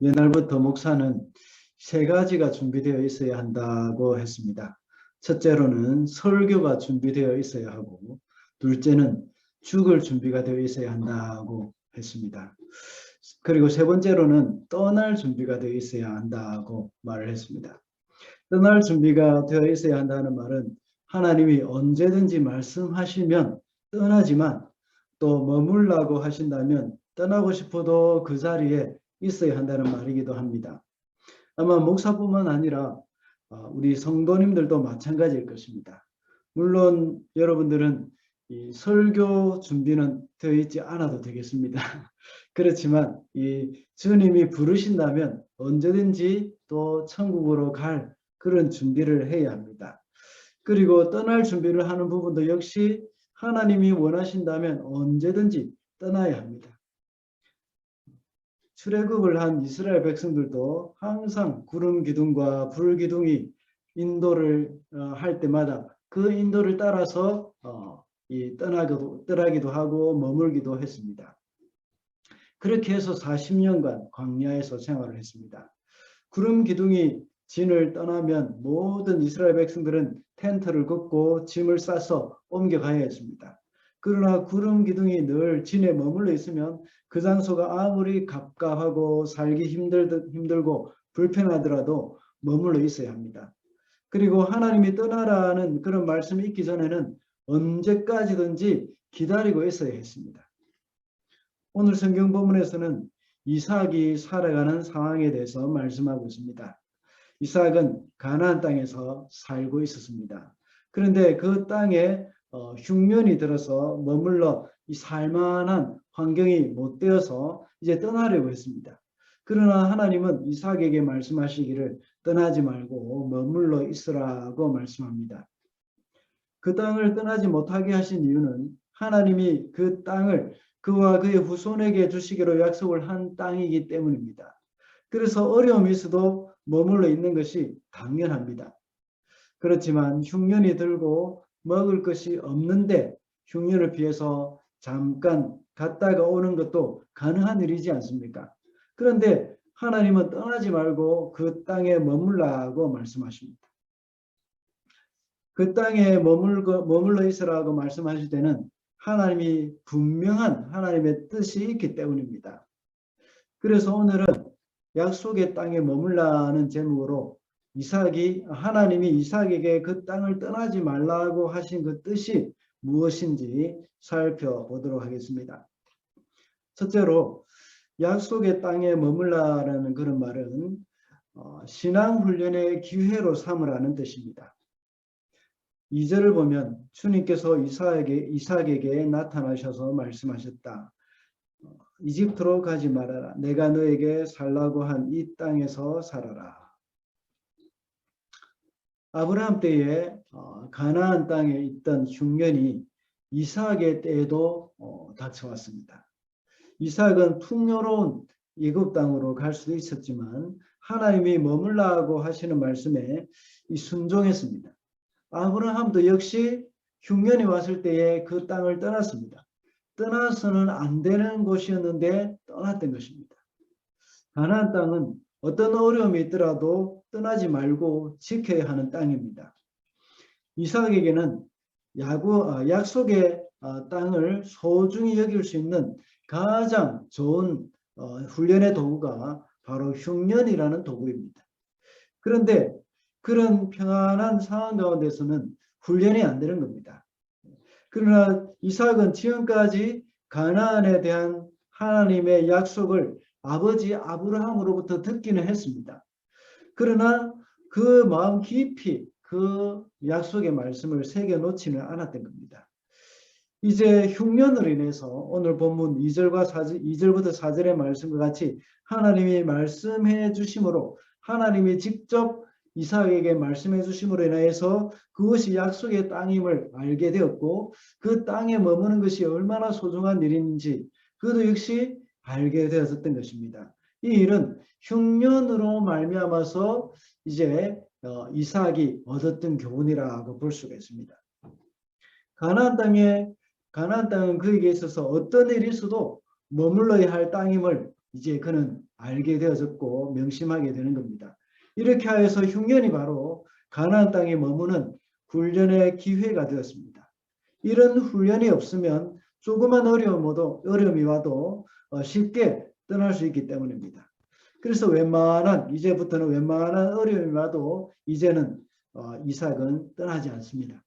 옛날부터 목사는 세 가지가 준비되어 있어야 한다고 했습니다. 첫째로는 설교가 준비되어 있어야 하고, 둘째는 죽을 준비가 되어 있어야 한다고 했습니다. 그리고 세 번째로는 떠날 준비가 되어 있어야 한다고 말을 했습니다. 떠날 준비가 되어 있어야 한다는 말은 하나님이 언제든지 말씀하시면 떠나지만, 또 머물라고 하신다면 떠나고 싶어도 그 자리에 있어야 한다는 말이기도 합니다. 아마 목사뿐만 아니라 우리 성도님들도 마찬가지일 것입니다. 물론 여러분들은 이 설교 준비는 되어 있지 않아도 되겠습니다. 그렇지만 이 주님이 부르신다면 언제든지 또 천국으로 갈 그런 준비를 해야 합니다. 그리고 떠날 준비를 하는 부분도 역시 하나님이 원하신다면 언제든지 떠나야 합니다. 출애굽을 한 이스라엘 백성들도 항상 구름 기둥과 불 기둥이 인도를 할 때마다 그 인도를 따라서 떠나기도 하고 머물기도 했습니다. 그렇게 해서 40년간 광야에서 생활을 했습니다. 구름 기둥이 진을 떠나면 모든 이스라엘 백성들은 텐트를 걷고 짐을 싸서 옮겨가야 했습니다. 그러나 구름 기둥이 늘 진에 머물러 있으면 그 장소가 아무리 갑갑하고 살기 힘들고 불편하더라도 머물러 있어야 합니다. 그리고 하나님이 떠나라는 그런 말씀이 있기 전에는 언제까지든지 기다리고 있어야 했습니다. 오늘 성경 본문에서는 이삭이 살아가는 상황에 대해서 말씀하고 있습니다. 이삭은 가나안 땅에서 살고 있었습니다. 그런데 그 땅에 흉년이 들어서 머물러 이 살만한 환경이 못 되어서 이제 떠나려고 했습니다. 그러나 하나님은 이삭에게 말씀하시기를 떠나지 말고 머물러 있으라고 말씀합니다. 그 땅을 떠나지 못하게 하신 이유는 하나님이 그 땅을 그와 그의 후손에게 주시기로 약속을 한 땅이기 때문입니다. 그래서 어려움이 있어도 머물러 있는 것이 당연합니다. 그렇지만 흉년이 들고 먹을 것이 없는데 흉년을 피해서 잠깐 갔다가 오는 것도 가능한 일이지 않습니까? 그런데 하나님은 떠나지 말고 그 땅에 머물라고 말씀하십니다. 그 땅에 머물러 있으라고 말씀하실 때는 하나님이 분명한 하나님의 뜻이 있기 때문입니다. 그래서 오늘은 약속의 땅에 머물라는 제목으로 하나님이 이삭에게 그 땅을 떠나지 말라고 하신 그 뜻이 무엇인지 살펴보도록 하겠습니다. 첫째로 약속의 땅에 머물라라는 그런 말은 신앙훈련의 기회로 삼으라는 뜻입니다. 2절을 보면 주님께서 이삭에게 나타나셔서 말씀하셨다. 이집트로 가지 말아라. 내가 너에게 살라고 한 이 땅에서 살아라. 아브라함 때에 가나안 땅에 있던 흉년이 이삭의 때에도 닥쳐왔습니다. 이삭은 풍요로운 애굽 땅으로 갈 수도 있었지만 하나님이 머물라고 하시는 말씀에 순종했습니다. 아브라함도 역시 흉년이 왔을 때에 그 땅을 떠났습니다. 떠나서는 안 되는 곳이었는데 떠났던 것입니다. 가나안 땅은 어떤 어려움이 있더라도 떠나지 말고 지켜야 하는 땅입니다. 이삭에게는 약속의 땅을 소중히 여길 수 있는 가장 좋은 훈련의 도구가 바로 흉년이라는 도구입니다. 그런데 그런 평안한 상황 가운데서는 훈련이 안 되는 겁니다. 그러나 이삭은 지금까지 가나안에 대한 하나님의 약속을 아버지 아브라함으로부터 듣기는 했습니다. 그러나 그 마음 깊이 그 약속의 말씀을 새겨놓지는 않았던 겁니다. 이제 흉년으로 인해서 오늘 본문 2절부터 4절의 말씀과 같이 하나님이 말씀해 주심으로, 하나님이 직접 이삭에게 말씀해 주심으로 인해서 그것이 약속의 땅임을 알게 되었고, 그 땅에 머무는 것이 얼마나 소중한 일인지 그것도 역시 알게 되었던 것입니다. 이 일은 흉년으로 말미암아서 이제 이삭이 얻었던 교훈이라고 볼 수가 있습니다. 가나안 땅은 그에게 있어서 어떤 일이 있어도 머물러야 할 땅임을 이제 그는 알게 되어졌고 명심하게 되는 겁니다. 이렇게 하여서 흉년이 바로 가나안 땅에 머무는 훈련의 기회가 되었습니다. 이런 훈련이 없으면 조그만 어려움이 와도 쉽게 떠날 수 있기 때문입니다. 그래서 이제부터는 웬만한 어려움이 와도 이제는 이삭은 떠나지 않습니다.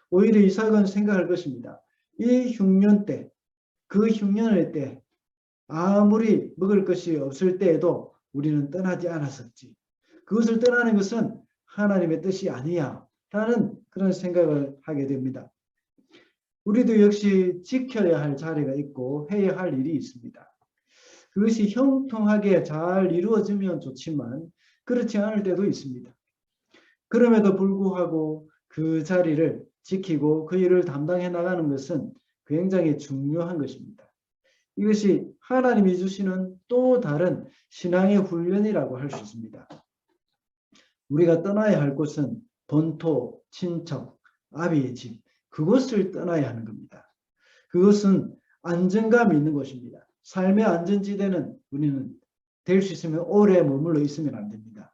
오히려 이삭은 생각할 것입니다. 이 흉년 때, 그 흉년의 때 아무리 먹을 것이 없을 때에도 우리는 떠나지 않았었지. 그것을 떠나는 것은 하나님의 뜻이 아니야 라는 그런 생각을 하게 됩니다. 우리도 역시 지켜야 할 자리가 있고 해야 할 일이 있습니다. 그것이 형통하게 잘 이루어지면 좋지만 그렇지 않을 때도 있습니다. 그럼에도 불구하고 그 자리를 지키고 그 일을 담당해 나가는 것은 굉장히 중요한 것입니다. 이것이 하나님이 주시는 또 다른 신앙의 훈련이라고 할 수 있습니다. 우리가 떠나야 할 곳은 본토, 친척, 아비의 집, 그것을 떠나야 하는 겁니다. 그것은 안정감이 있는 곳입니다. 삶의 안전지대는 우리는 될 수 있으면 오래 머물러 있으면 안 됩니다.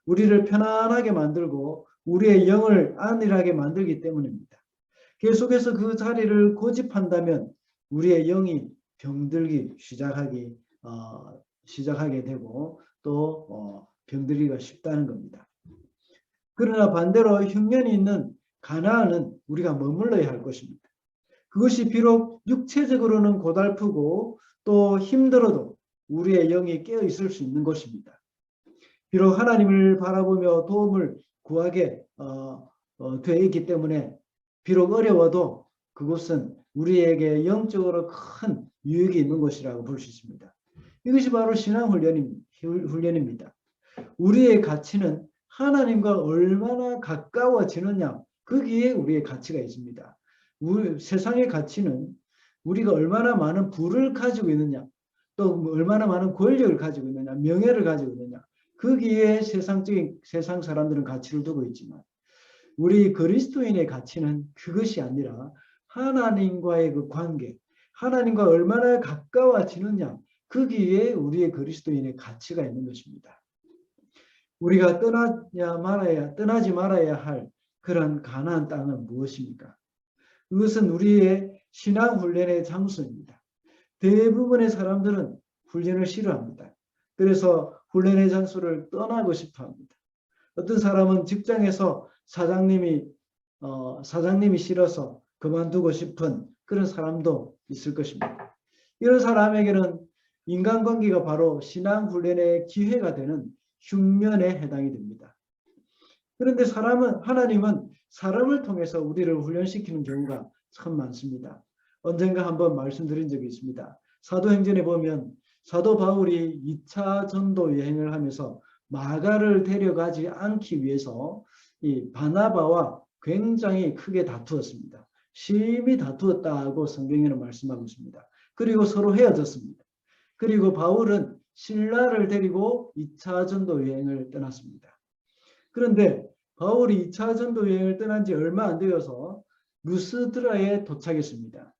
우리를 편안하게 만들고 우리의 영을 안일하게 만들기 때문입니다. 계속해서 그 자리를 고집한다면 우리의 영이 병들기 시작하게 되고 또 병들기가 쉽다는 겁니다. 그러나 반대로 흉년이 있는 가나안은 우리가 머물러야 할 것입니다. 그것이 비록 육체적으로는 고달프고 또 힘들어도 우리의 영이 깨어 있을 수 있는 것입니다. 비록 하나님을 바라보며 도움을 구하게 되어 있기 때문에 비록 어려워도 그것은 우리에게 영적으로 큰 유익이 있는 것이라고 볼 수 있습니다. 이것이 바로 신앙 훈련입니다. 우리의 가치는 하나님과 얼마나 가까워지느냐, 거기에 우리의 가치가 있습니다. 세상의 가치는 우리가 얼마나 많은 부를 가지고 있느냐, 또 얼마나 많은 권력을 가지고 있느냐, 명예를 가지고 있느냐, 거기에 세상 사람들은 가치를 두고 있지만 우리 그리스도인의 가치는 그것이 아니라 하나님과의 그 관계, 하나님과 얼마나 가까워지느냐, 거기에 우리의 그리스도인의 가치가 있는 것입니다. 우리가 떠나지 말아야 할 그런 가나안 땅은 무엇입니까? 그것은 우리의 신앙 훈련의 장소입니다. 대부분의 사람들은 훈련을 싫어합니다. 그래서 훈련의 장소를 떠나고 싶어 합니다. 어떤 사람은 직장에서 사장님이 싫어서 그만두고 싶은 그런 사람도 있을 것입니다. 이런 사람에게는 인간관계가 바로 신앙 훈련의 기회가 되는 흉년에 해당이 됩니다. 그런데 하나님은 사람을 통해서 우리를 훈련시키는 경우가 참 많습니다. 언젠가 한번 말씀드린 적이 있습니다. 사도행전에 보면 사도 바울이 2차 전도 여행을 하면서 마가를 데려가지 않기 위해서 이 바나바와 굉장히 크게 다투었습니다. 심히 다투었다고 성경에는 말씀하고 있습니다. 그리고 서로 헤어졌습니다. 그리고 바울은 실라를 데리고 2차 전도 여행을 떠났습니다. 그런데 바울이 2차 전도 여행을 떠난 지 얼마 안 되어서 루스드라에 도착했습니다.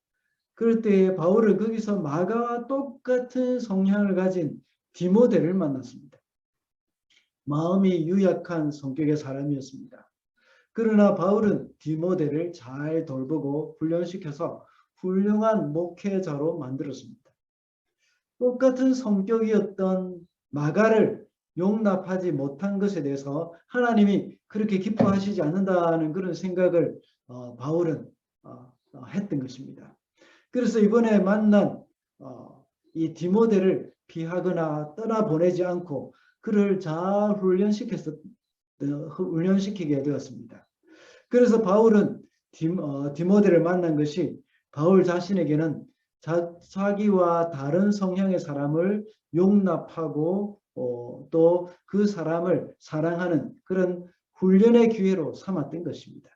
그럴 때 바울은 거기서 마가와 똑같은 성향을 가진 디모데를 만났습니다. 마음이 유약한 성격의 사람이었습니다. 그러나 바울은 디모데를 잘 돌보고 훈련시켜서 훌륭한 목회자로 만들었습니다. 똑같은 성격이었던 마가를 용납하지 못한 것에 대해서 하나님이 그렇게 기뻐하시지 않는다는 그런 생각을 바울은 했던 것입니다. 그래서 이번에 만난 이 디모데를 피하거나 떠나보내지 않고 그를 잘 훈련시키게 되었습니다. 그래서 바울은 디모데를 만난 것이 바울 자신에게는 자기와 다른 성향의 사람을 용납하고 또 그 사람을 사랑하는 그런 훈련의 기회로 삼았던 것입니다.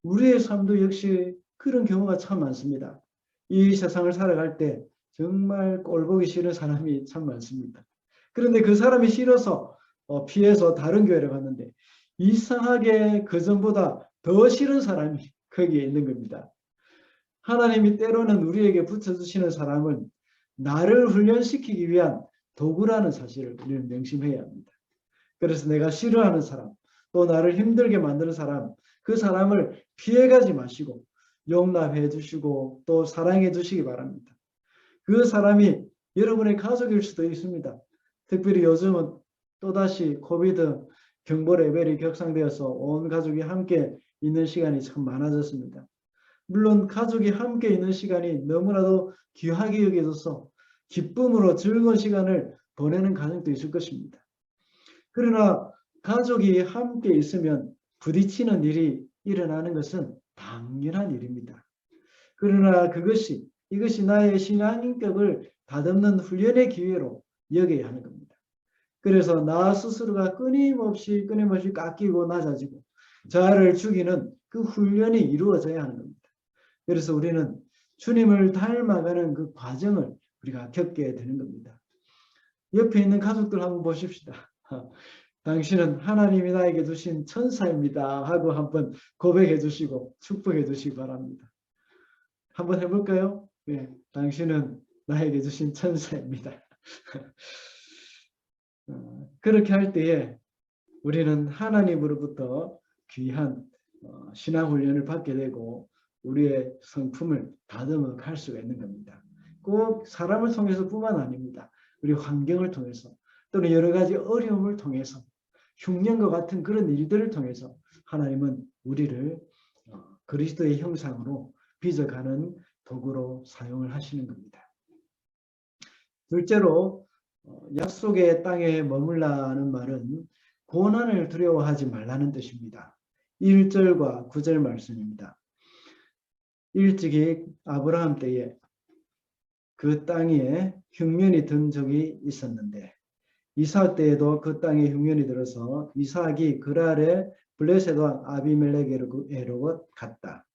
우리의 삶도 역시 그런 경우가 참 많습니다. 이 세상을 살아갈 때 정말 꼴보기 싫은 사람이 참 많습니다. 그런데 그 사람이 싫어서 피해서 다른 교회를 갔는데 이상하게 그전보다 더 싫은 사람이 거기에 있는 겁니다. 하나님이 때로는 우리에게 붙여주시는 사람은 나를 훈련시키기 위한 도구라는 사실을 우리는 명심해야 합니다. 그래서 내가 싫어하는 사람, 또 나를 힘들게 만드는 사람, 그 사람을 피해가지 마시고 용납해 주시고 또 사랑해 주시기 바랍니다. 그 사람이 여러분의 가족일 수도 있습니다. 특별히 요즘은 또다시 코비드 경보 레벨이 격상되어서 온 가족이 함께 있는 시간이 참 많아졌습니다. 물론 가족이 함께 있는 시간이 너무나도 귀하게 여겨져서 기쁨으로 즐거운 시간을 보내는 가정도 있을 것입니다. 그러나 가족이 함께 있으면 부딪히는 일이 일어나는 것은 당연한 일입니다. 그러나 이것이 나의 신앙인격을 다듬는 훈련의 기회로 여겨야 하는 겁니다. 그래서 나 스스로가 끊임없이 깎이고 낮아지고 자아를 죽이는 그 훈련이 이루어져야 하는 겁니다. 그래서 우리는 주님을 닮아가는 그 과정을 우리가 겪게 되는 겁니다. 옆에 있는 가족들 한번 보십시다. 당신은 하나님이 나에게 주신 천사입니다 하고 한번 고백해 주시고 축복해 주시기 바랍니다. 한번 해볼까요? 네, 당신은 나에게 주신 천사입니다. 그렇게 할 때에 우리는 하나님으로부터 귀한 신앙훈련을 받게 되고 우리의 성품을 다듬어 갈 수가 있는 겁니다. 꼭 사람을 통해서뿐만 아닙니다. 우리 환경을 통해서 또는 여러 가지 어려움을 통해서 흉년과 같은 그런 일들을 통해서 하나님은 우리를 그리스도의 형상으로 빚어가는 도구로 사용을 하시는 겁니다. 둘째로 약속의 땅에 머물라는 말은 고난을 두려워하지 말라는 뜻입니다. 1절과 9절 말씀입니다. 일찍이 아브라함 때에 그 땅에 흉년이 든 적이 있었는데 이삭 때에도 그 땅에 흉년이 들어서 이삭이 그랄의 블레셋 왕 아비멜렉에로 갔다.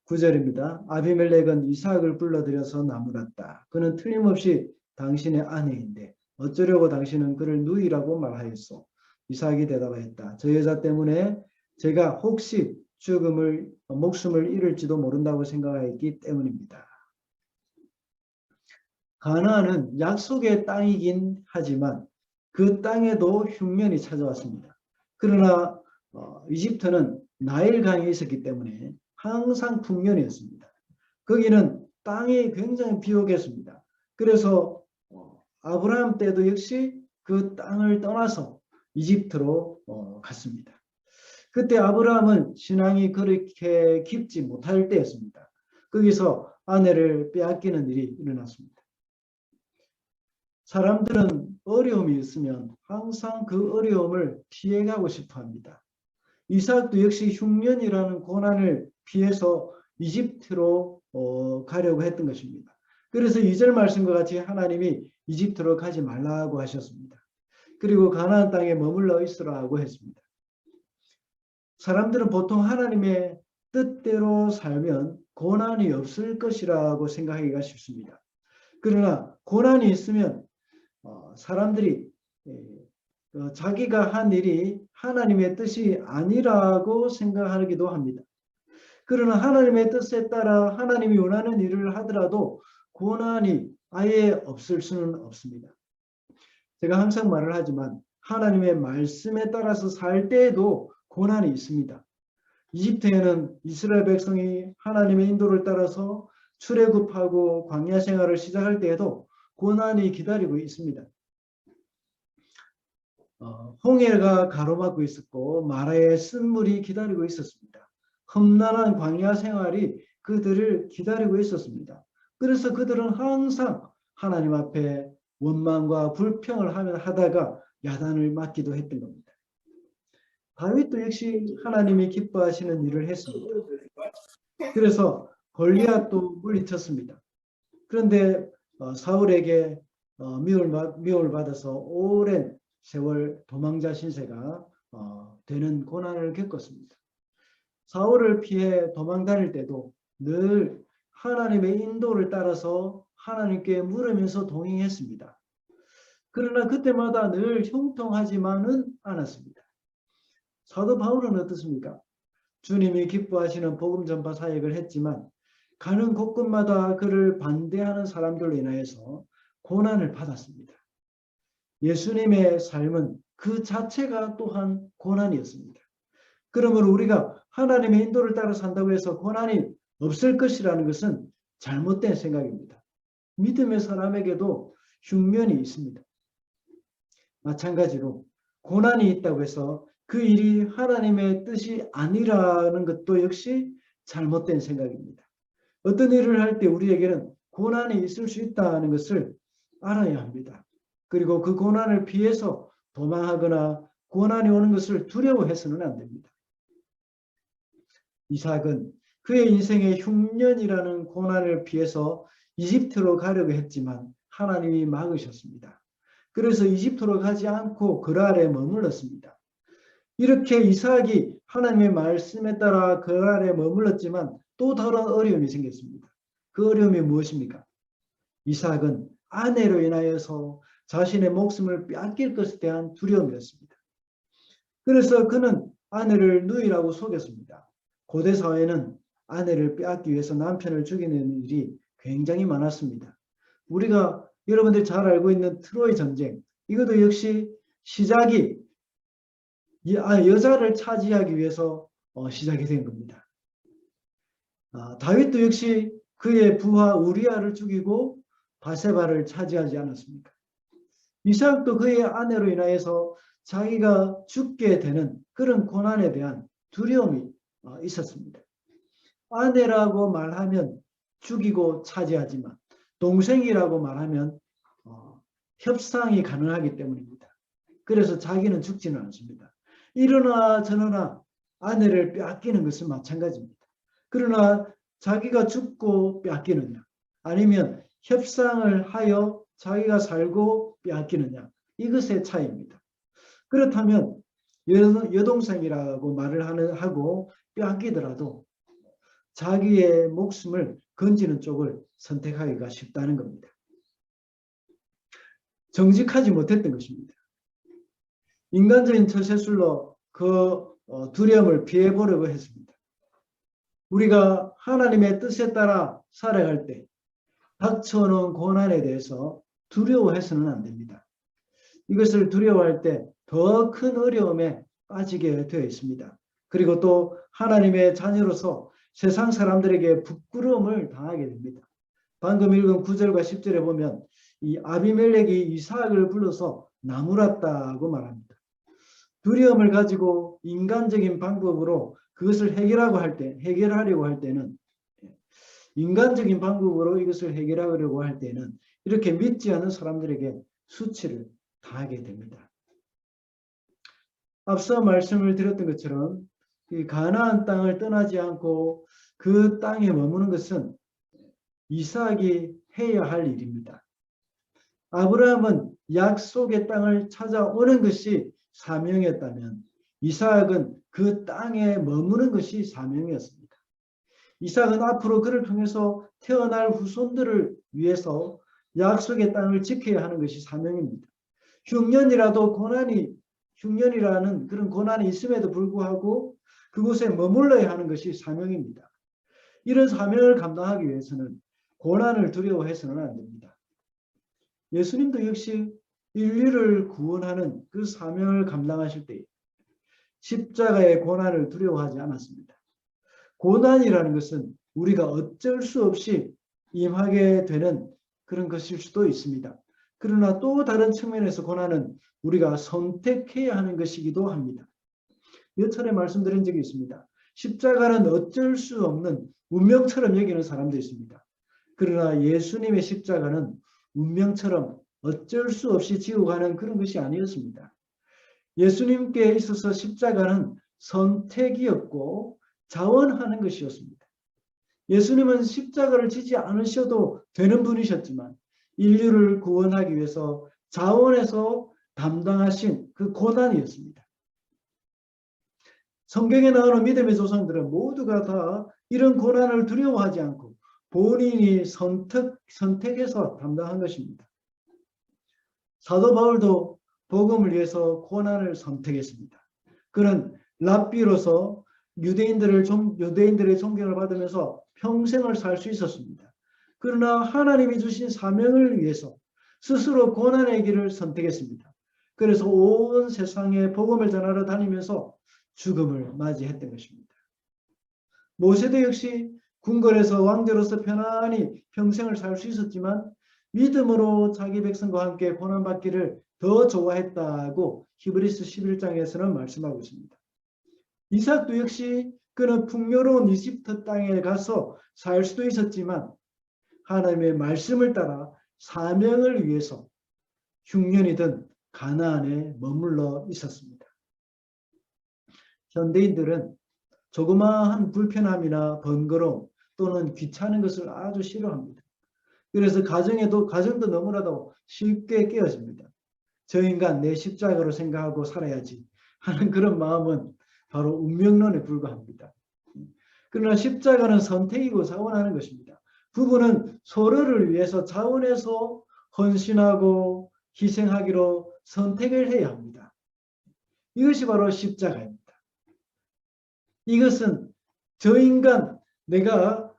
9절입니다. 아비멜렉은 이삭을 불러들여서 나무랐다. 그는 틀림없이 당신의 아내인데 어쩌려고 당신은 그를 누이라고 말하였소. 이삭이 대답하였다. 저 여자 때문에 제가 혹시 목숨을 잃을지도 모른다고 생각하였기 때문입니다. 가나안은 약속의 땅이긴 하지만 그 땅에도 흉년이 찾아왔습니다. 그러나 이집트는 나일강이 있었기 때문에 항상 풍년이었습니다. 거기는 땅이 굉장히 비옥했습니다. 그래서 아브라함 때도 역시 그 땅을 떠나서 이집트로 갔습니다. 그때 아브라함은 신앙이 그렇게 깊지 못할 때였습니다. 거기서 아내를 빼앗기는 일이 일어났습니다. 사람들은 어려움이 있으면 항상 그 어려움을 피해가고 싶어 합니다. 이삭도 역시 흉년이라는 고난을 피해서 이집트로 가려고 했던 것입니다. 그래서 2절 말씀과 같이 하나님이 이집트로 가지 말라고 하셨습니다. 그리고 가나안 땅에 머물러 있으라고 했습니다. 사람들은 보통 하나님의 뜻대로 살면 고난이 없을 것이라고 생각하기가 쉽습니다. 그러나 고난이 있으면 사람들이 자기가 한 일이 하나님의 뜻이 아니라고 생각하기도 합니다. 그러나 하나님의 뜻에 따라 하나님이 원하는 일을 하더라도 고난이 아예 없을 수는 없습니다. 제가 항상 말을 하지만 하나님의 말씀에 따라서 살 때에도 고난이 있습니다. 이집트에는 이스라엘 백성이 하나님의 인도를 따라서 출애굽하고 광야 생활을 시작할 때에도 고난이 기다리고 있습니다. 홍해가 가로막고 있었고 마라의 쓴물이 기다리고 있었습니다. 험난한 광야 생활이 그들을 기다리고 있었습니다. 그래서 그들은 항상 하나님 앞에 원망과 불평을 하다가 야단을 맞기도 했던 겁니다. 다윗도 역시 하나님이 기뻐하시는 일을 했습니다. 그래서 골리앗도 물리쳤습니다. 그런데 사울에게 미움을 받아서 오랜 세월 도망자 신세가 되는 고난을 겪었습니다. 사울을 피해 도망 다닐 때도 늘 하나님의 인도를 따라서 하나님께 물으면서 동행했습니다. 그러나 그때마다 늘 형통하지만은 않았습니다. 사도 바울은 어떻습니까? 주님이 기뻐하시는 복음 전파 사역을 했지만 가는 곳곳마다 그를 반대하는 사람들로 인하여서 고난을 받았습니다. 예수님의 삶은 그 자체가 또한 고난이었습니다. 그러므로 우리가 하나님의 인도를 따라 산다고 해서 고난이 없을 것이라는 것은 잘못된 생각입니다. 믿음의 사람에게도 흉년이 있습니다. 마찬가지로 고난이 있다고 해서 그 일이 하나님의 뜻이 아니라는 것도 역시 잘못된 생각입니다. 어떤 일을 할 때 우리에게는 고난이 있을 수 있다는 것을 알아야 합니다. 그리고 그 고난을 피해서 도망하거나 고난이 오는 것을 두려워해서는 안 됩니다. 이삭은 그의 인생의 흉년이라는 고난을 피해서 이집트로 가려고 했지만 하나님이 막으셨습니다. 그래서 이집트로 가지 않고 그랄에 머물렀습니다. 이렇게 이삭이 하나님의 말씀에 따라 그랄에 머물렀지만 또 다른 어려움이 생겼습니다. 그 어려움이 무엇입니까? 이삭은 아내로 인하여서 자신의 목숨을 빼앗길 것에 대한 두려움이었습니다. 그래서 그는 아내를 누이라고 속였습니다. 고대 사회는 아내를 빼앗기 위해서 남편을 죽이는 일이 굉장히 많았습니다. 우리가 여러분들이 잘 알고 있는 트로이 전쟁, 이것도 역시 시작이 여자를 차지하기 위해서 시작이 된 겁니다. 다윗도 역시 그의 부하 우리아를 죽이고 바세바를 차지하지 않았습니까? 이삭도 그의 아내로 인하여서 자기가 죽게 되는 그런 고난에 대한 두려움이 있었습니다. 아내라고 말하면 죽이고 차지하지만 동생이라고 말하면 협상이 가능하기 때문입니다. 그래서 자기는 죽지는 않습니다. 이러나 저러나 아내를 빼앗기는 것은 마찬가지입니다. 그러나 자기가 죽고 빼앗기느냐, 아니면 협상을 하여 자기가 살고 빼앗기느냐, 이것의 차이입니다. 그렇다면 여동생이라고 말을 하고 빼앗기더라도 자기의 목숨을 건지는 쪽을 선택하기가 쉽다는 겁니다. 정직하지 못했던 것입니다. 인간적인 처세술로 그 두려움을 피해보려고 했습니다. 우리가 하나님의 뜻에 따라 살아갈 때 닥쳐오는 고난에 대해서 두려워해서는 안 됩니다. 이것을 두려워할 때 더 큰 어려움에 빠지게 되어 있습니다. 그리고 또 하나님의 자녀로서 세상 사람들에게 부끄러움을 당하게 됩니다. 방금 읽은 9절과 10절에 보면 이 아비멜렉이 이삭을 불러서 나무랐다고 말합니다. 두려움을 가지고 인간적인 방법으로 그것을 해결하려고 할 때는 인간적인 방법으로 이것을 해결하려고 할 때는 이렇게 믿지 않는 사람들에게 수치를 당하게 됩니다. 앞서 말씀을 드렸던 것처럼 이 가나안 땅을 떠나지 않고 그 땅에 머무는 것은 이삭이 해야 할 일입니다. 아브라함은 약속의 땅을 찾아오는 것이 사명이었다면 이삭은 그 땅에 머무는 것이 사명이었습니다. 이삭은 앞으로 그를 통해서 태어날 후손들을 위해서 약속의 땅을 지켜야 하는 것이 사명입니다. 흉년이라는 그런 고난이 있음에도 불구하고 그곳에 머물러야 하는 것이 사명입니다. 이런 사명을 감당하기 위해서는 고난을 두려워해서는 안 됩니다. 예수님도 역시 인류를 구원하는 그 사명을 감당하실 때 십자가의 고난을 두려워하지 않았습니다. 고난이라는 것은 우리가 어쩔 수 없이 임하게 되는 그런 것일 수도 있습니다. 그러나 또 다른 측면에서 고난은 우리가 선택해야 하는 것이기도 합니다. 몇 차례 말씀드린 적이 있습니다. 십자가는 어쩔 수 없는 운명처럼 여기는 사람도 있습니다. 그러나 예수님의 십자가는 운명처럼 어쩔 수 없이 지고 가는 그런 것이 아니었습니다. 예수님께 있어서 십자가는 선택이었고 자원하는 것이었습니다. 예수님은 십자가를 지지 않으셔도 되는 분이셨지만 인류를 구원하기 위해서 자원해서 담당하신 그 고난이었습니다. 성경에 나오는 믿음의 조상들은 모두가 다 이런 고난을 두려워하지 않고 본인이 선택해서 담당한 것입니다. 사도 바울도 복음을 위해서 고난을 선택했습니다. 그는 랍비로서 유대인들의 존경을 받으면서 평생을 살 수 있었습니다. 그러나 하나님이 주신 사명을 위해서 스스로 고난의 길을 선택했습니다. 그래서 온 세상에 복음을 전하러 다니면서 죽음을 맞이했던 것입니다. 모세도 역시 궁궐에서 왕자로서 편안히 평생을 살 수 있었지만 믿음으로 자기 백성과 함께 고난받기를 더 좋아했다고 히브리서 11장에서는 말씀하고 있습니다. 이삭도 역시 그는 풍요로운 이집트 땅에 가서 살 수도 있었지만 하나님의 말씀을 따라 사명을 위해서 흉년이든 가나안에 머물러 있었습니다. 현대인들은 조그마한 불편함이나 번거로움 또는 귀찮은 것을 아주 싫어합니다. 그래서 가정도 너무나도 쉽게 깨어집니다. 저 인간 내 십자가로 생각하고 살아야지 하는 그런 마음은 바로 운명론에 불과합니다. 그러나 십자가는 선택이고 자원하는 것입니다. 부부는 서로를 위해서 자원해서 헌신하고 희생하기로 선택을 해야 합니다. 이것이 바로 십자가입니다. 이것은 저 인간 내가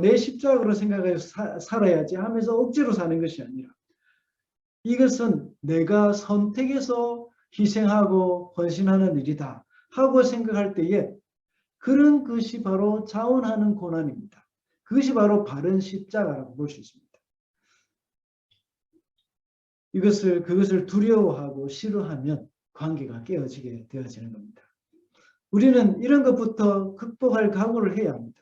내 십자가로 생각해서 살아야지 하면서 억지로 사는 것이 아니라 이것은 내가 선택해서 희생하고 헌신하는 일이다 하고 생각할 때에 그런 것이 바로 자원하는 고난입니다. 그것이 바로 바른 십자가라고 볼 수 있습니다. 그것을 두려워하고 싫어하면 관계가 깨어지게 되어지는 겁니다. 우리는 이런 것부터 극복할 각오를 해야 합니다.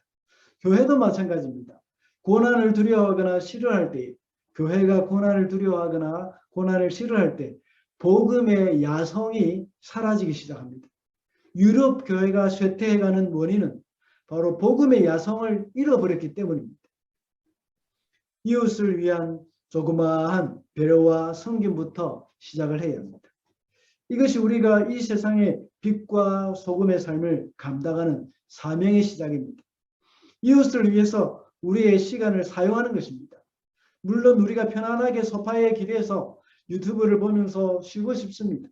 교회도 마찬가지입니다. 고난을 두려워하거나 싫어할 때, 교회가 고난을 두려워하거나 고난을 싫어할 때 복음의 야성이 사라지기 시작합니다. 유럽 교회가 쇠퇴해가는 원인은 바로 복음의 야성을 잃어버렸기 때문입니다. 이웃을 위한 조그마한 배려와 섬김부터 시작을 해야 합니다. 이것이 우리가 이 세상의 빛과 소금의 삶을 감당하는 사명의 시작입니다. 이웃을 위해서 우리의 시간을 사용하는 것입니다. 물론 우리가 편안하게 소파에 기대서 유튜브를 보면서 쉬고 싶습니다.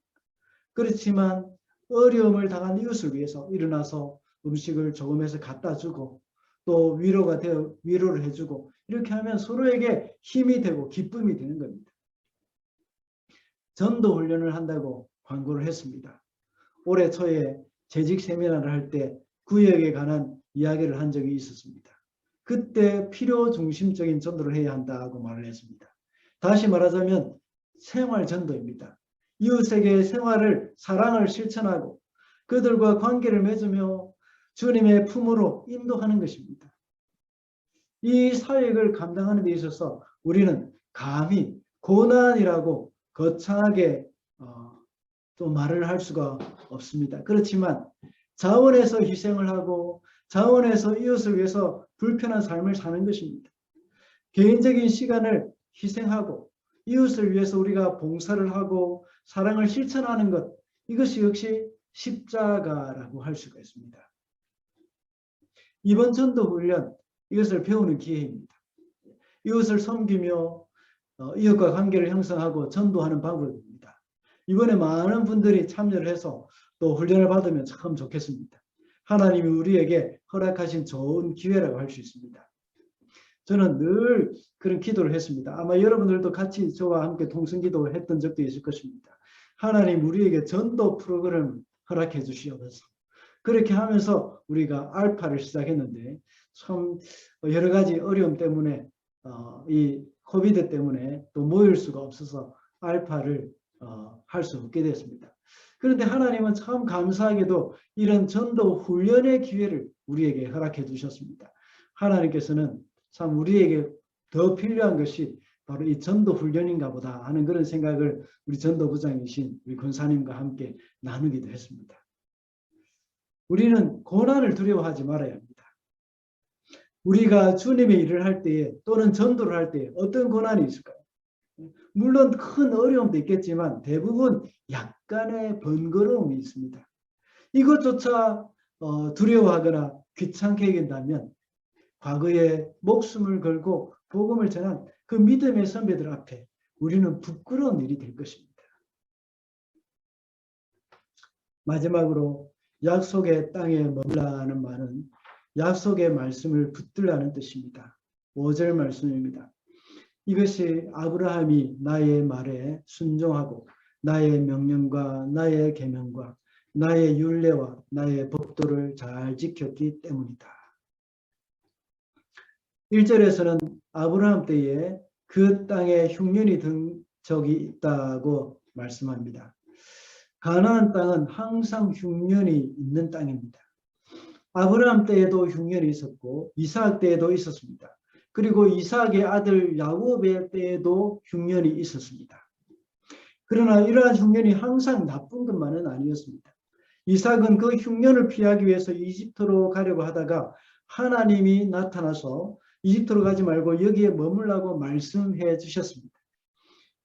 그렇지만 어려움을 당한 이웃을 위해서 일어나서 음식을 조금 해서 갖다 주고 또 위로를 해주고 이렇게 하면 서로에게 힘이 되고 기쁨이 되는 겁니다. 전도 훈련을 한다고 광고를 했습니다. 올해 초에 재직 세미나를 할 때 구역에 관한 이야기를 한 적이 있었습니다. 그때 필요 중심적인 전도를 해야 한다고 말을 했습니다. 다시 말하자면 생활 전도입니다. 이웃에게 사랑을 실천하고 그들과 관계를 맺으며 주님의 품으로 인도하는 것입니다. 이 사역을 감당하는 데 있어서 우리는 감히 고난이라고 거창하게 또 말을 할 수가 없습니다. 그렇지만 자원해서 희생을 하고 자원해서 이웃을 위해서 불편한 삶을 사는 것입니다. 개인적인 시간을 희생하고 이웃을 위해서 우리가 봉사를 하고 사랑을 실천하는 것, 이것이 역시 십자가라고 할 수가 있습니다. 이번 전도훈련, 이것을 배우는 기회입니다. 이웃을 섬기며 이웃과 관계를 형성하고 전도하는 방법입니다. 이번에 많은 분들이 참여를 해서 또 훈련을 받으면 참 좋겠습니다. 하나님이 우리에게 허락하신 좋은 기회라고 할 수 있습니다. 저는 늘 그런 기도를 했습니다. 아마 여러분들도 같이 저와 함께 통성기도 했던 적도 있을 것입니다. 하나님 우리에게 전도 프로그램 허락해 주시옵소서. 그렇게 하면서 우리가 알파를 시작했는데 참 여러 가지 어려움 때문에 이 코비드 때문에 또 모일 수가 없어서 알파를 할 수 없게 됐습니다. 그런데 하나님은 참 감사하게도 이런 전도 훈련의 기회를 우리에게 허락해 주셨습니다. 하나님께서는 참 우리에게 더 필요한 것이 바로 이 전도 훈련인가 보다 하는 그런 생각을 우리 전도부장이신 우리 권사님과 함께 나누기도 했습니다. 우리는 고난을 두려워하지 말아야 합니다. 우리가 주님의 일을 할 때에 또는 전도를 할 때에 어떤 고난이 있을까요? 물론 큰 어려움도 있겠지만 대부분 약간의 번거로움이 있습니다. 이것조차 두려워하거나 귀찮게 여긴다면 과거에 목숨을 걸고 복음을 전한 그 믿음의 선배들 앞에 우리는 부끄러운 일이 될 것입니다. 마지막으로 약속의 땅에 머물라는 말은 약속의 말씀을 붙들라는 뜻입니다. 5절 말씀입니다. 이것이 아브라함이 나의 말에 순종하고 나의 명령과 나의 계명과 나의 율례와 나의 법도를 잘 지켰기 때문이다. 1절에서는 아브라함 때에 그 땅에 흉년이 든 적이 있다고 말씀합니다. 가나안 땅은 항상 흉년이 있는 땅입니다. 아브라함 때에도 흉년이 있었고 이삭 때에도 있었습니다. 그리고 이삭의 아들 야곱의 때에도 흉년이 있었습니다. 그러나 이러한 흉년이 항상 나쁜 것만은 아니었습니다. 이삭은 그 흉년을 피하기 위해서 이집트로 가려고 하다가 하나님이 나타나서 이집트로 가지 말고 여기에 머물라고 말씀해 주셨습니다.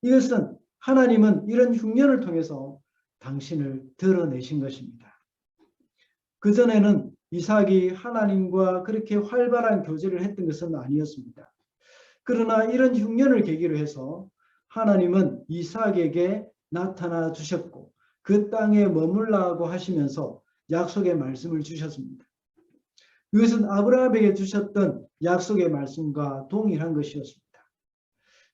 이것은 하나님은 이런 흉년을 통해서 당신을 드러내신 것입니다. 그전에는 이삭이 하나님과 그렇게 활발한 교제를 했던 것은 아니었습니다. 그러나 이런 흉년을 계기로 해서 하나님은 이삭에게 나타나 주셨고 그 땅에 머물라고 하시면서 약속의 말씀을 주셨습니다. 이것은 아브라함에게 주셨던 약속의 말씀과 동일한 것이었습니다.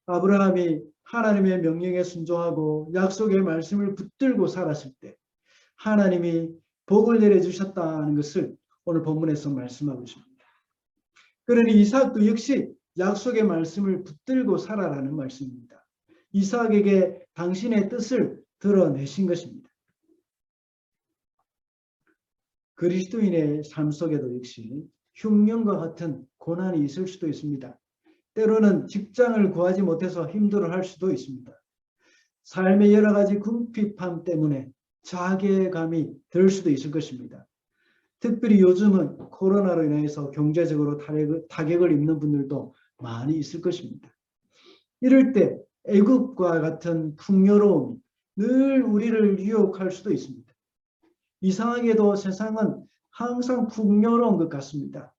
아브라함이 하나님의 명령에 순종하고 약속의 말씀을 붙들고 살았을 때 하나님이 복을 내려주셨다는 것을 오늘 본문에서 말씀하고 있습니다. 그러니 이삭도 역시 약속의 말씀을 붙들고 살아라는 말씀입니다. 이삭에게 당신의 뜻을 드러내신 것입니다. 그리스도인의 삶 속에도 역시 흉년과 같은 고난이 있을 수도 있습니다. 때로는 직장을 구하지 못해서 힘들어할 수도 있습니다. 삶의 여러 가지 궁핍함 때문에 자괴감이 들 수도 있을 것입니다. 특별히 요즘은 코로나로 인해서 경제적으로 타격을 입는 분들도 많이 있을 것입니다. 이럴 때 애굽과 같은 풍요로움이 늘 우리를 유혹할 수도 있습니다. 이상하게도 세상은 항상 풍요로운 것 같습니다.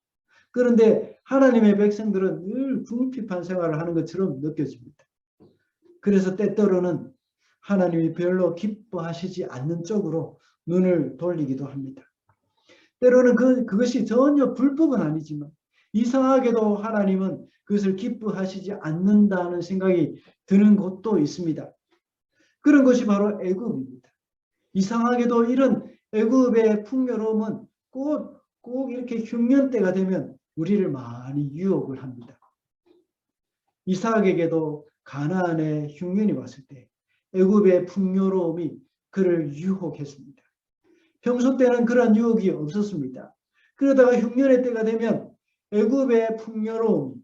그런데 하나님의 백성들은 늘 궁핍한 생활을 하는 것처럼 느껴집니다. 그래서 때때로는 하나님이 별로 기뻐하시지 않는 쪽으로 눈을 돌리기도 합니다. 때로는 그것이 전혀 불법은 아니지만 이상하게도 하나님은 그것을 기뻐하시지 않는다는 생각이 드는 곳도 있습니다. 그런 것이 바로 애굽입니다. 이상하게도 이런 애굽의 풍요로움은 꼭 이렇게 흉년 때가 되면 우리를 많이 유혹을 합니다. 이삭에게도 가나안의 흉년이 왔을 때 애굽의 풍요로움이 그를 유혹했습니다. 평소 때는 그런 유혹이 없었습니다. 그러다가 흉년의 때가 되면 애굽의 풍요로움이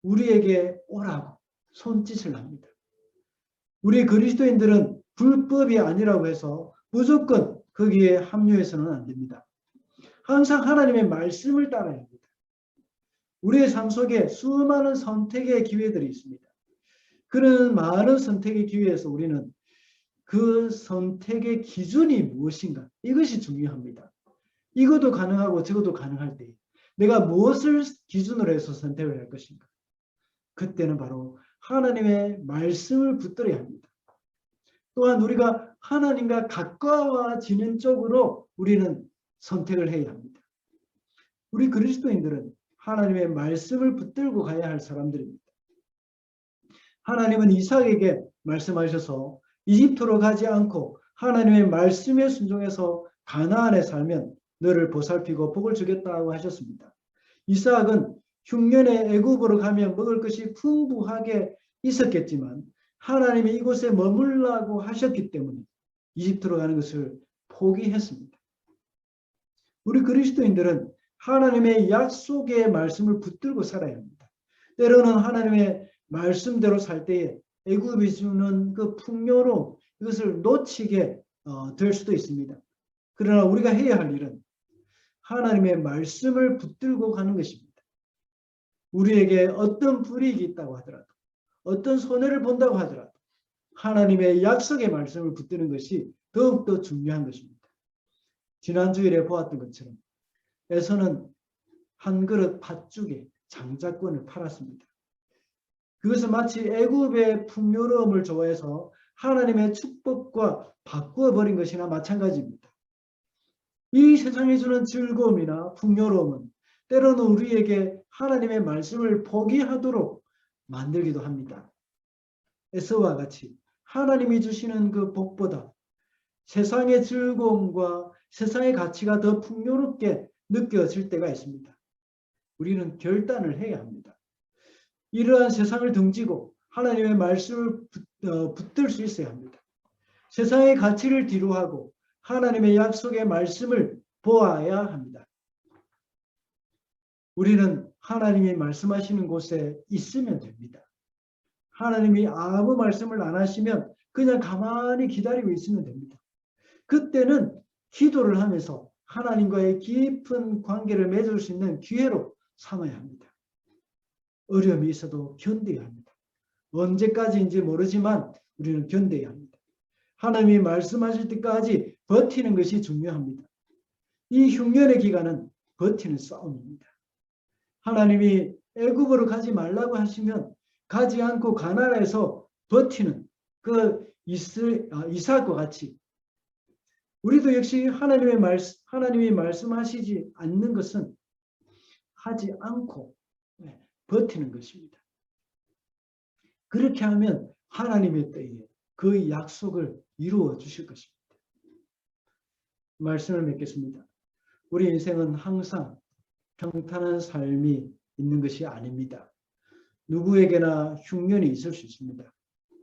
우리에게 오라고 손짓을 합니다. 우리 그리스도인들은 불법이 아니라고 해서 무조건 거기에 합류해서는 안 됩니다. 항상 하나님의 말씀을 따라야 합니다. 우리의 삶 속에 수많은 선택의 기회들이 있습니다. 그런 많은 선택의 기회에서 우리는 그 선택의 기준이 무엇인가? 이것이 중요합니다. 이것도 가능하고 저것도 가능할 때 내가 무엇을 기준으로 해서 선택을 할 것인가? 그때는 바로 하나님의 말씀을 붙들어야 합니다. 또한 우리가 하나님과 가까워지는 쪽으로 우리는 선택을 해야 합니다. 우리 그리스도인들은 하나님의 말씀을 붙들고 가야 할 사람들입니다. 하나님은 이삭에게 말씀하셔서 이집트로 가지 않고 하나님의 말씀에 순종해서 가나안에 살면 너를 보살피고 복을 주겠다고 하셨습니다. 이삭은 흉년에 애굽으로 가면 먹을 것이 풍부하게 있었겠지만 하나님이 이곳에 머물라고 하셨기 때문에 이집트로 가는 것을 포기했습니다. 우리 그리스도인들은 하나님의 약속의 말씀을 붙들고 살아야 합니다. 때로는 하나님의 말씀대로 살 때에 애굽이 주는 그 풍요로움 이것을 놓치게 될 수도 있습니다. 그러나 우리가 해야 할 일은 하나님의 말씀을 붙들고 가는 것입니다. 우리에게 어떤 불이익이 있다고 하더라도 어떤 손해를 본다고 하더라도 하나님의 약속의 말씀을 붙드는 것이 더욱더 중요한 것입니다. 지난 주일에 보았던 것처럼 에서는 한 그릇 팥죽에 장자권을 팔았습니다. 그것은 마치 애굽의 풍요로움을 좋아해서 하나님의 축복과 바꾸어 버린 것이나 마찬가지입니다. 이 세상에 주는 즐거움이나 풍요로움은 때로는 우리에게 하나님의 말씀을 포기하도록 만들기도 합니다. 에서와 같이 하나님이 주시는 그 복보다 세상의 즐거움과 세상의 가치가 더 풍요롭게 느껴질 때가 있습니다. 우리는 결단을 해야 합니다. 이러한 세상을 등지고 하나님의 말씀을 붙들 수 있어야 합니다. 세상의 가치를 뒤로하고 하나님의 약속의 말씀을 보아야 합니다. 우리는 하나님이 말씀하시는 곳에 있으면 됩니다. 하나님이 아무 말씀을 안 하시면 그냥 가만히 기다리고 있으면 됩니다. 그때는 기도를 하면서 하나님과의 깊은 관계를 맺을 수 있는 기회로 삼아야 합니다. 어려움이 있어도 견뎌야 합니다. 언제까지인지 모르지만 우리는 견뎌야 합니다. 하나님이 말씀하실 때까지 버티는 것이 중요합니다. 이 흉년의 기간은 버티는 싸움입니다. 하나님이 애굽으로 가지 말라고 하시면 가지 않고 가나안에서 버티는 그 이삭과 같이 우리도 역시 하나님이 말씀하시지 않는 것은 하지 않고 버티는 것입니다. 그렇게 하면 하나님의 때에 그 약속을 이루어 주실 것입니다. 말씀을 맺겠습니다. 우리 인생은 항상 평탄한 삶이 있는 것이 아닙니다. 누구에게나 흉년이 있을 수 있습니다.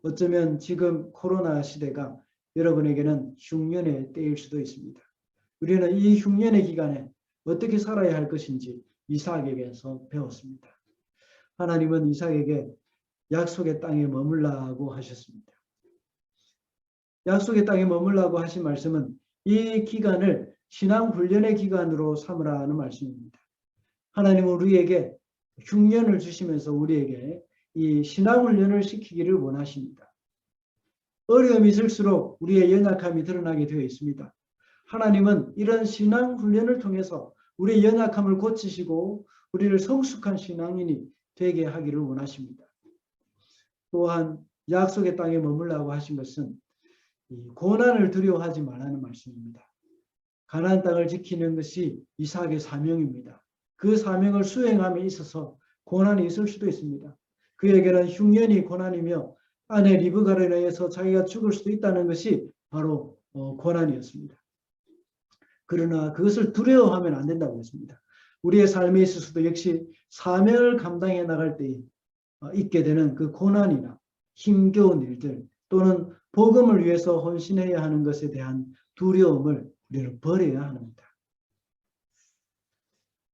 어쩌면 지금 코로나 시대가 여러분에게는 흉년의 때일 수도 있습니다. 우리는 이 흉년의 기간에 어떻게 살아야 할 것인지 이삭에게서 배웠습니다. 하나님은 이삭에게 약속의 땅에 머물라고 하셨습니다. 약속의 땅에 머물라고 하신 말씀은 이 기간을 신앙훈련의 기간으로 삼으라는 말씀입니다. 하나님은 우리에게 흉년을 주시면서 우리에게 이 신앙훈련을 시키기를 원하십니다. 어려움이 있을수록 우리의 연약함이 드러나게 되어 있습니다. 하나님은 이런 신앙훈련을 통해서 우리의 연약함을 고치시고 우리를 성숙한 신앙인이 되게 하기를 원하십니다. 또한 약속의 땅에 머물라고 하신 것은 고난을 두려워하지 말라는 말씀입니다. 가나안 땅을 지키는 것이 이삭의 사명입니다. 그 사명을 수행함에 있어서 고난이 있을 수도 있습니다. 그에게는 흉년이 고난이며 아내 리브가로 인해서 자기가 죽을 수도 있다는 것이 바로 고난이었습니다. 그러나 그것을 두려워하면 안 된다고 했습니다. 우리의 삶에 있어서도 역시 사명을 감당해 나갈 때 있게 되는 그 고난이나 힘겨운 일들 또는 복음을 위해서 헌신해야 하는 것에 대한 두려움을 우리는 버려야 합니다.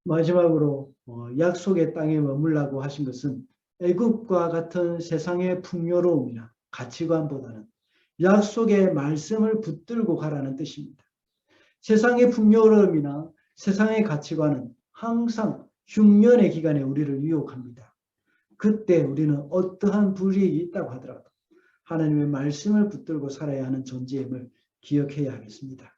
마지막으로 약속의 땅에 머물라고 하신 것은 애굽과 같은 세상의 풍요로움이나 가치관보다는 약속의 말씀을 붙들고 가라는 뜻입니다. 세상의 풍요로움이나 세상의 가치관은 항상 흉년의 기간에 우리를 유혹합니다. 그때 우리는 어떠한 불이익이 있다고 하더라도 하나님의 말씀을 붙들고 살아야 하는 존재임을 기억해야 하겠습니다.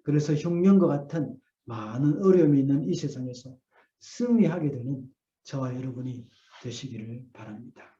그래서 흉년과 같은 많은 어려움이 있는 이 세상에서 승리하게 되는 저와 여러분이 되시기를 바랍니다.